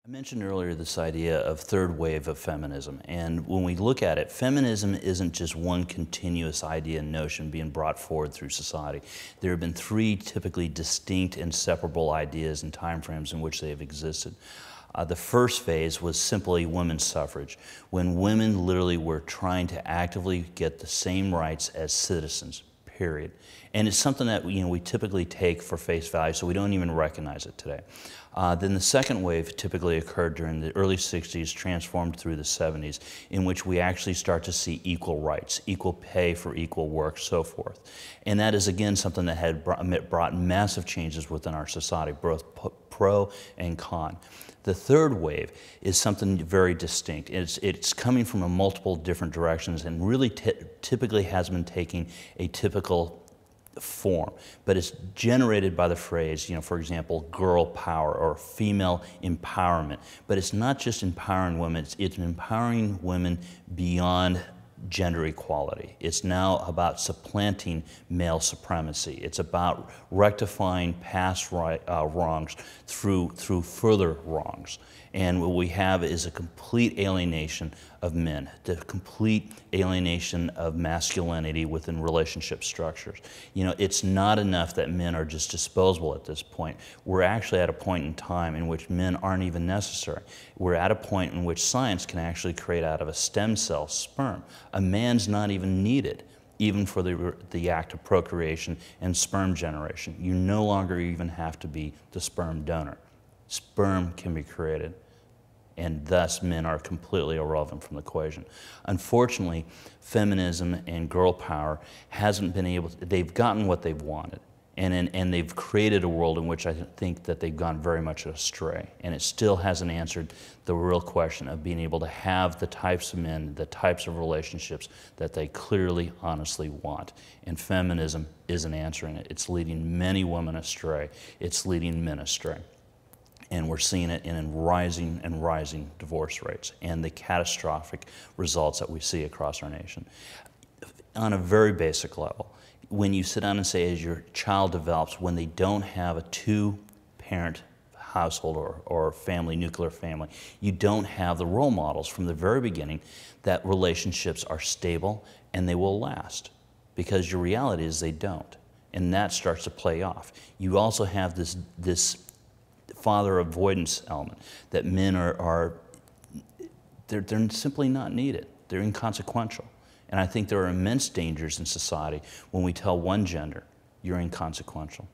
I mentioned earlier this idea of third wave of feminism, and when we look at it, feminism isn't just one continuous idea and notion being brought forward through society. There have been three typically distinct and separable ideas and timeframes in which they have existed. The first phase was simply women's suffrage, when women literally were trying to actively get the same rights as citizens, period. And it's something that we typically take for face value, so we don't even recognize it today. Then the second wave typically occurred during the early 60s, transformed through the 70s, in which we actually start to see equal rights, equal pay for equal work, so forth. And that is, again, something that had brought massive changes within our society, both pro and con. The third wave is something very distinct. It's coming from a multiple different directions and really typically has been taking a typical form, but it's generated by the phrase, for example, girl power or female empowerment. But it's not just empowering women, it's empowering women beyond gender equality. It's now about supplanting male supremacy. It's about rectifying past wrongs through further wrongs. And what we have is a complete alienation of men, the complete alienation of masculinity within relationship structures. It's not enough that men are just disposable at this point. We're actually at a point in time in which men aren't even necessary. We're at a point in which science can actually create out of a stem cell sperm. A man's not even needed, even for the act of procreation and sperm generation. You no longer even have to be the sperm donor. Sperm can be created, and thus men are completely irrelevant from the equation. Unfortunately, feminism and girl power hasn't been able to, they've gotten what they've wanted, and they've created a world in which I think that they've gone very much astray, and it still hasn't answered the real question of being able to have the types of men, the types of relationships that they clearly, honestly want. And feminism isn't answering it. It's leading many women astray. It's leading men astray. And we're seeing it in rising and rising divorce rates and the catastrophic results that we see across our nation. On a very basic level, when you sit down and say, as your child develops, when they don't have a two-parent household or family, nuclear family, you don't have the role models from the very beginning that relationships are stable and they will last, because your reality is they don't. And that starts to play off. You also have this father avoidance element, that men they're simply not needed. They're inconsequential. And I think there are immense dangers in society when we tell one gender, you're inconsequential.